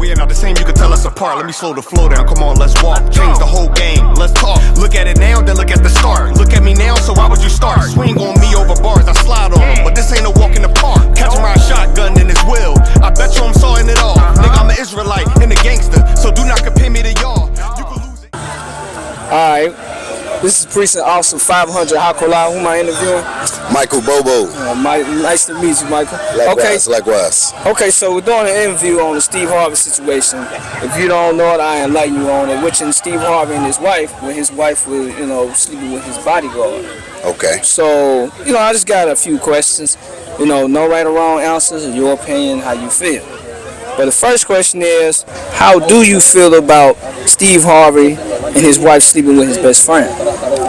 we are not the same, you can tell us apart. Let me slow the flow down, come on, let's walk. Change the whole game, let's talk. Look at it now, then look at the start. Look at me now, so why would you start? Swing on me over bars, I slide on them, but this ain't a walk in the park. Catch him ride shotgun in his will, I bet you I'm sawing it off. Nigga, I'm an Israelite and a gangster, so do not compare me to y'all. You can lose it. Alright, this is Precinct Officer 500 Hakola. Who am I interviewing? Michael Bobo. Mike, nice to meet you, Michael. Likewise. Okay, so we're doing an interview on the Steve Harvey situation. If you don't know it, I enlighten you on it. Which in Steve Harvey and his wife, when his wife was, sleeping with his bodyguard. Okay. So, I just got a few questions. No right or wrong answers, in your opinion, how you feel. But the first question is, how do you feel about Steve Harvey and his wife sleeping with his best friend?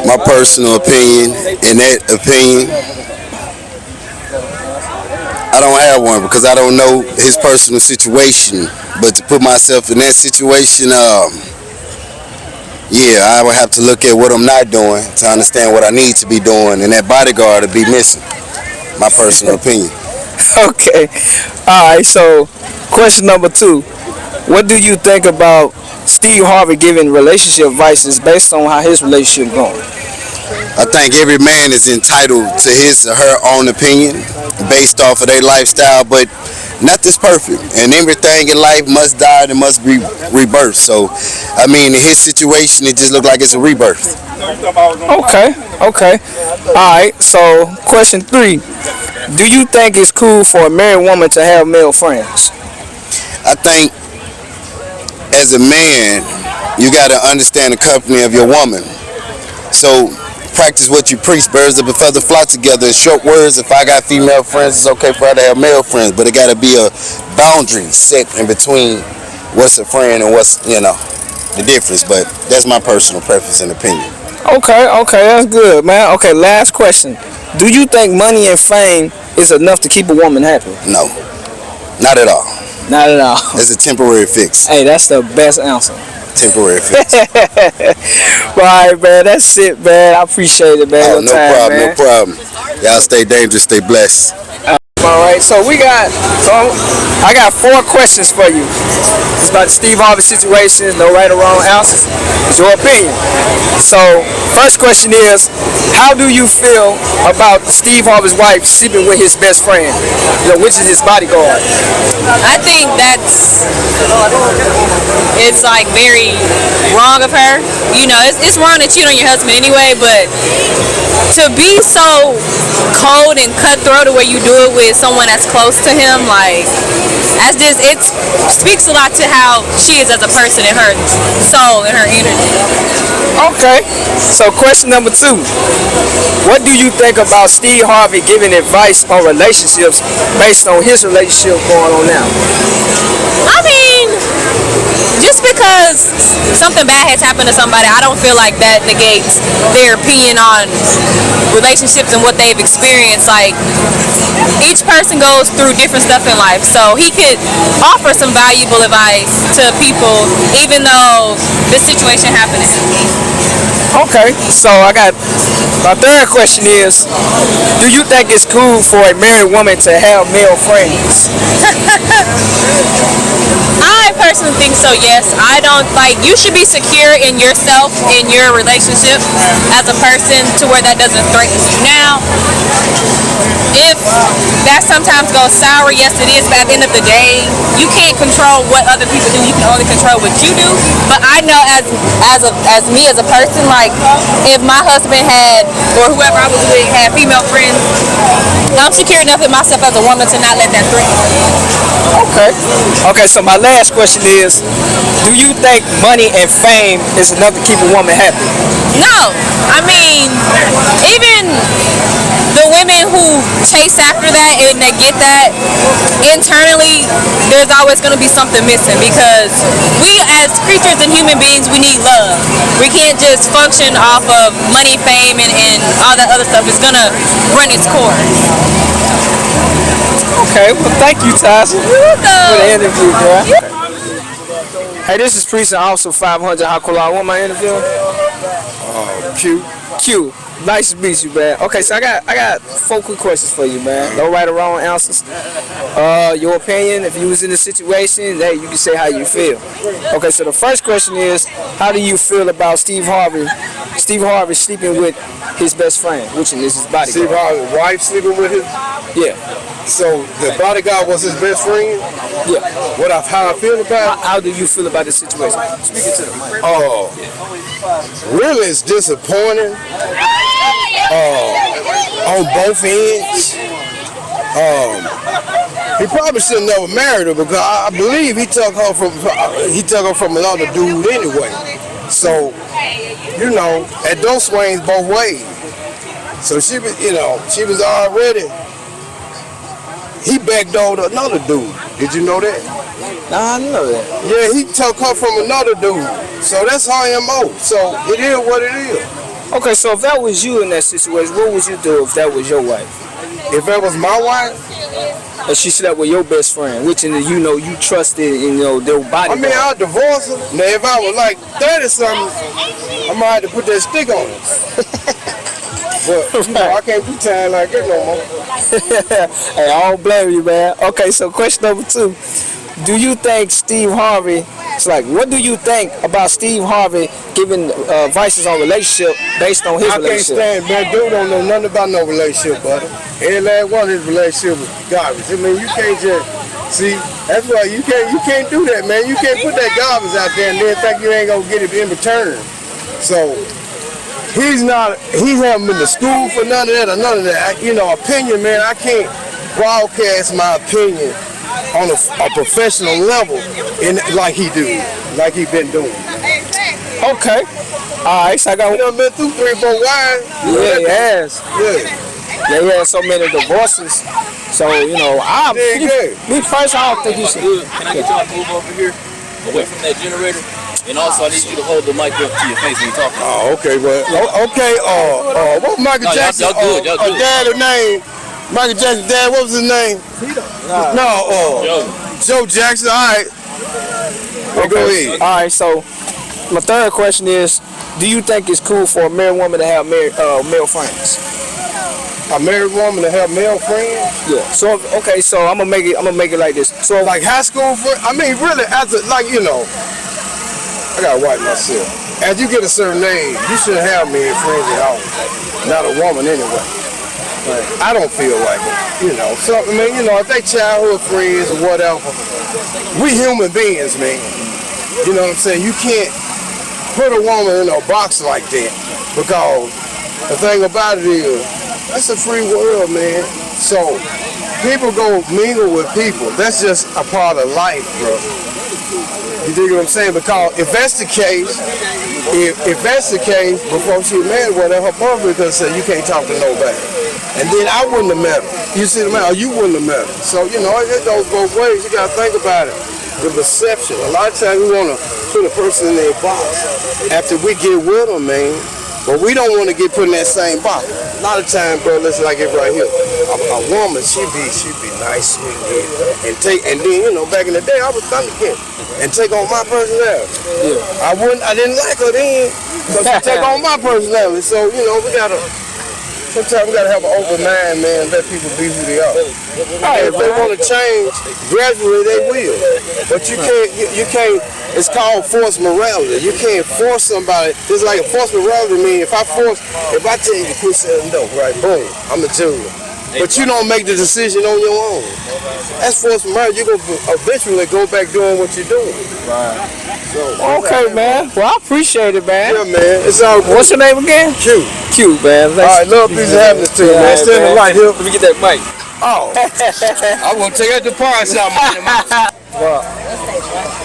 My personal opinion, in that opinion, I don't have one because I don't know his personal situation. But to put myself in that situation, yeah, I would have to look at what I'm not doing to understand what I need to be doing, and that bodyguard would be missing. My personal opinion. Okay. All right, so question number 2. What do you think about Steve Harvey giving relationship advice based on how his relationship going? I think every man is entitled to his or her own opinion based off of their lifestyle, but nothing's perfect, and everything in life must die and must be rebirthed. So, I mean, in his situation, it just looked like it's a rebirth. Okay. All right, so question 3. Do you think it's cool for a married woman to have male friends? I think as a man, you got to understand the company of your woman. So practice what you preach. Birds of a feather flock together. In short words, if I got female friends, it's okay for her to have male friends, but it got to be a boundary set in between what's a friend and what's, the difference. But that's my personal preference and opinion. Okay, that's good, man. Okay, last question. Do you think money and fame is enough to keep a woman happy? No, not at all. Not at all. It's a temporary fix. Hey, that's the best answer. Temporary fix. All right, man. That's it, man. I appreciate it, man. Oh, no problem. Y'all stay dangerous, stay blessed. All right, so I got 4 questions for you. It's about the Steve Harvey situation, no right or wrong answers. It's your opinion. So, first question is, how do you feel about Steve Harvey's wife sleeping with his best friend, which is his bodyguard? I think it's like very wrong of her. It's wrong to cheat on your husband anyway, but to be so cold and cutthroat the way you do it with someone that's close to him, it speaks a lot to how she is as a person and her soul and her energy. Okay, so question number 2. What do you think about Steve Harvey giving advice on relationships based on his relationship going on now? I mean, just because something bad has happened to somebody, I don't feel like that negates their opinion on relationships and what they've experienced. Each person goes through different stuff in life, so he could offer some valuable advice to people even though this situation happened to him. Okay, so I got my third question is, do you think it's cool for a married woman to have male friends? I personally think so, yes. I don't you should be secure in yourself, in your relationship as a person to where that doesn't threaten you. Now, if that sometimes goes sour, yes it is, but at the end of the day, you can't control what other people do, you can only control what you do. But I know as me as a person, if my husband had, or whoever I was with, had female friends, I'm secure enough in myself as a woman to not let that threaten me. Okay, so my last question is, do you think money and fame is enough to keep a woman happy? No. I mean, even the women who chase after that and they get that, internally, there's always going to be something missing, because we as creatures and human beings, we need love. We can't just function off of money, fame, and all that other stuff. It's going to run its course. Okay, well, thank you, Tasha, for the interview, bro. Hey, this is Precinct Officer 500 Hakola. Who am I interviewing? Q. Nice to meet you, man. Okay, so I got 4 quick questions for you, man. No right or wrong answers. Your opinion, if you was in the situation, hey, you can say how you feel. Okay, so the first question is, how do you feel about Steve Harvey sleeping with his best friend, which is his bodyguard? Steve Harvey's wife sleeping with him? Yeah. So the bodyguard was his best friend? Yeah. How I feel about it? How do you feel about the situation? Speaking to the mic. Oh, really it's disappointing on both ends. He probably should have never married her because I believe he took her from another dude anyway. So, you know, it don't swing both ways. So she was already, he backdoored another dude. Did you know that? Nah, I didn't know that. Yeah, he took her from another dude. So that's her MO. So it is what it is. Okay, so if that was you in that situation, what would you do if that was your wife? If that was my wife, and she slept with your best friend, which you trusted, their body. I mean, I'll divorce her. Now, if I was like 30-something, I might have to put that stick on her. But, I can't do time like that no more. Hey, I don't blame you, man. Okay, so question number 2. Do you think Steve Harvey, what do you think about Steve Harvey giving advices on relationship based on his relationship? I can't stand, man. Dude don't know nothing about no relationship, buddy. Every last one of his relationship was garbage. I mean, you can't just, see, that's why you can't do that, man. You can't put that garbage out there and then think you ain't gonna get it in return. So, he haven't been to school for none of that or none of that. Opinion, man, I can't broadcast my opinion on a professional level like he been doing. Okay. All right, so I got. You done been through 3 or 4 wives. Yeah, he has. Yeah. Yeah, he had so many divorces. So me personally, I don't think you should. Can I get y'all to move over here, away from that generator? And also, I need you to hold the mic up to your face when you're talking. Oh, okay, well, okay. What was Michael Jackson? Y'all good. Dad's name. Michael Jackson's dad. What was his name? Joe Jackson. All right. Well, go ahead. All right. So my third question is, do you think it's cool for a married woman to have male friends? A married woman to have male friends? Yeah. So so I'm gonna make it like this. So like high school friends? I mean, really, I gotta wipe myself. As you get a certain age, you shouldn't have many friends at all. Not a woman anyway. But I don't feel like it. So I mean, if they childhood friends or whatever, we human beings, man. You know what I'm saying? You can't put a woman in a box like that because the thing about it is, that's a free world, man. So people go mingle with people. That's just a part of life, bro. You dig what I'm saying? Because if that's the case, before she married, her mother could say you can't talk to nobody. And then I wouldn't have met her. You see the man, or you wouldn't have met her. So, it goes both ways. You gotta think about it. The perception. A lot of times we wanna put a person in their box after we get with them, man. But we don't want to get put in that same box. A lot of times, bro, listen, like it right here. A woman, she be nice, sweet, and then, back in the day, I was thundercat and take on my personality. Yeah. I didn't like her then, but she take on my personality. So, sometimes we gotta have an open mind, man, and let people be who they are. If they want to change, gradually they will. But you can't, it's called forced morality. You can't force somebody. It's like a forced morality means if I tell you to quit selling dope, right, boom, I'm a juror. But you don't make the decision on your own. That's forced morality. You're going to eventually go back doing what you're doing. Right. So, okay, man. Well, I appreciate it, man. Yeah, man. It's all good. What's your name again? Q. Q, man. All right, love, peace, and happiness to you, man. Stand in the light here. Let me get that mic. Oh. I want to take out the pawn shop,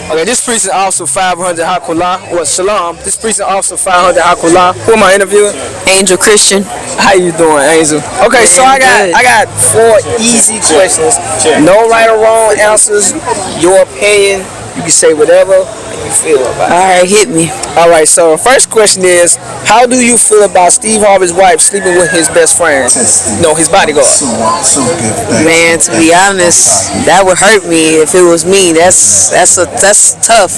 Okay, this precinct officer 500 Hakulah, SHALAM. This precinct officer 500 Hakulah. Who am I interviewing? Angel Christian. How you doing, Angel? Okay, so I got 4 easy questions. No right or wrong answers. Your opinion. You can say whatever. you feel about it. All right, hit me. All right, so first question is, how do you feel about Steve Harvey's wife sleeping with his best friend? No, his bodyguard. Man, to be honest, that would hurt me if it was me. That's tough.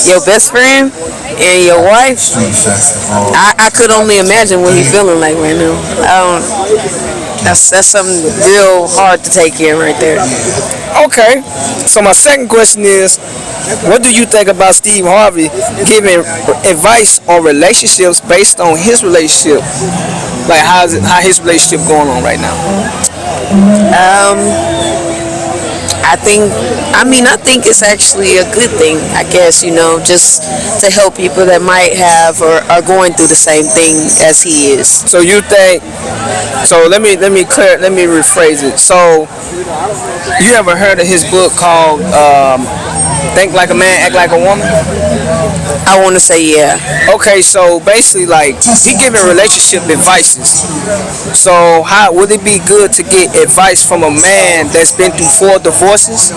Your best friend and your wife. I could only imagine what he's feeling like right now. That's something real hard to take in right there. Okay, so my second question is, what do you think about Steve Harvey giving advice on relationships based on his relationship? Like how his relationship going on right now? I think it's actually a good thing, I guess, just to help people that might have or are going through the same thing as he is. So you think? So let me rephrase it. So you ever heard of his book called Think Like a Man, Act Like a Woman? I want to say yeah. Okay, so basically, like, he giving relationship advices. So how would it be good to get advice from a man that's been through 4 divorces,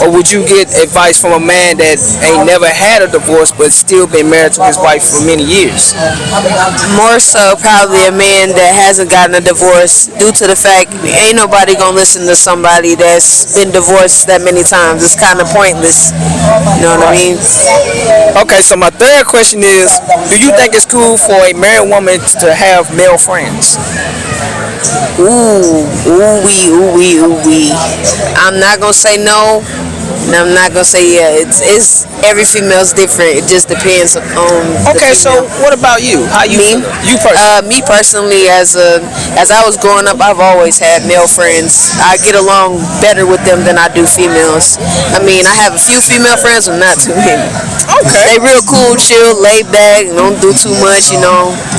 or would you get advice from a man that ain't never had a divorce but still been married to his wife for many years? More so probably a man that hasn't gotten a divorce due to the fact ain't nobody gonna listen to somebody that's been divorced that many times. It's kind of pointless. You know what I mean? Okay, so my third question is, do you think it's cool for a married woman to have male friends? Ooh-wee. I'm not gonna say no, and I'm not gonna say yeah. It's every female's different. It just depends on. Okay, so what about you? How you? Me? You personally? Me personally, as I was growing up, I've always had male friends. I get along better with them than I do females. I mean, I have a few female friends, but not too many. Okay. They real cool, chill, laid back, don't do too much,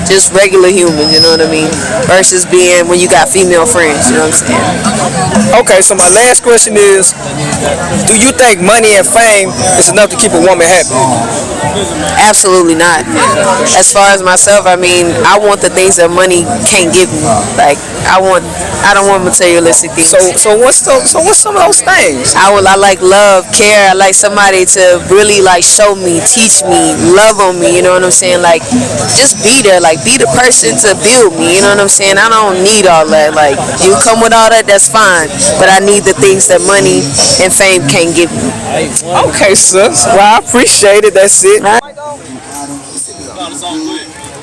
just regular humans, you know what I mean? Versus being when you got female friends, you know what I'm saying? Okay, so my last question is, do you think money and fame is enough to keep a woman happy? Absolutely not. As far as myself, I mean, I want the things that money can't give me. Like, I don't want materialistic things. So what's some of those things? I like love, care. I like somebody to really like show me, teach me, love on me. You know what I'm saying? Like, just be there. Like, be the person to build me. You know what I'm saying? I don't need all that. Like, you come with all that, that's fine. But I need the things that money and fame can't give me. Okay, sis. Well, I appreciate it. That's it.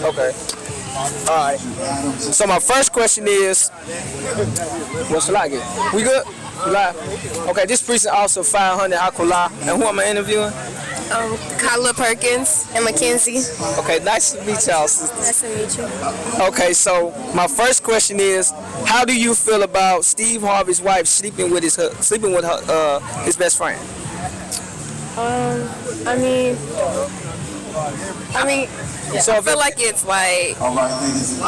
Okay. All right. So my first question is, what should I get? We good? We live? Okay, this precinct also 500 Akula. And who am I interviewing? Kyla Perkins and Mackenzie. Okay, nice to meet y'all, sisters. Nice to meet you. Okay, so my first question is, how do you feel about Steve Harvey's wife sleeping with his best friend? I feel like it's like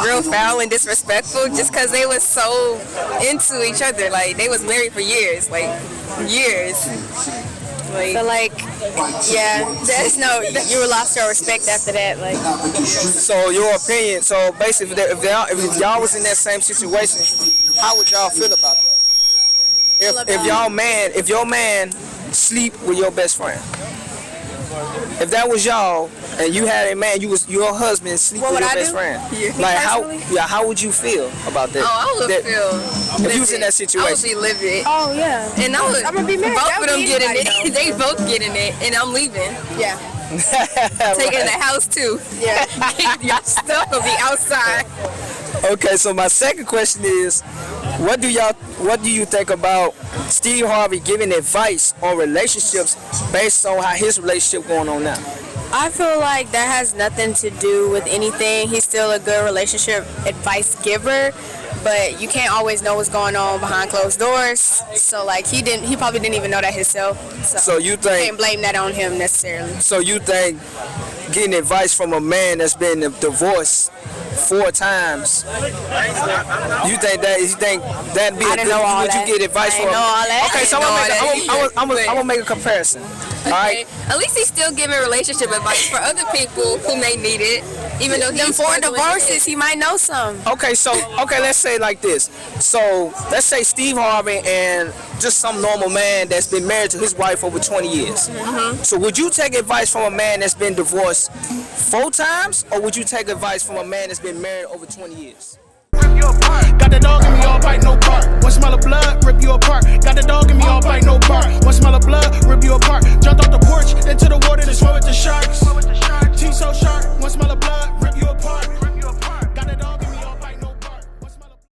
real foul and disrespectful just because they was so into each other. Like, they was married for years, Like, there's no, you lost your respect after that. Like, So your opinion, so basically if y'all was in that same situation, how would y'all feel about that? If your man sleep with your best friend. If that was y'all and you had a man, your husband sleep with your best friend. Like how would you feel about that? I would feel. If you was in that situation. I would be livid. Oh yeah. And I'm gonna be married. Both of them getting it. They both getting it, and I'm leaving. Yeah. Taking the house too. Yeah. Your stuff will be outside. Okay, so my second question is, what do you think about Steve Harvey giving advice on relationships based on how his relationship going on now? I feel like that has nothing to do with anything. He's still a good relationship advice giver, but you can't always know what's going on behind closed doors. So like he probably didn't even know that himself. So you think you can't blame that on him necessarily. So you think getting advice from a man that's been divorced 4 times, you think that'd be I didn't know all would that. you get advice I from? didn't know all that. Okay, so I'm gonna make a comparison. All right. At least he's still giving relationship advice for other people who may need it, even though he's Them 4 divorces, he might know some. Okay, so let's say like this. So let's say Steve Harvey and just some normal man that's been married to his wife over 20 years. So would you take advice from a man that's been divorced 4 times, or would you take advice from a man that's been married over 20 years? Got the dog in me all bite, no problem.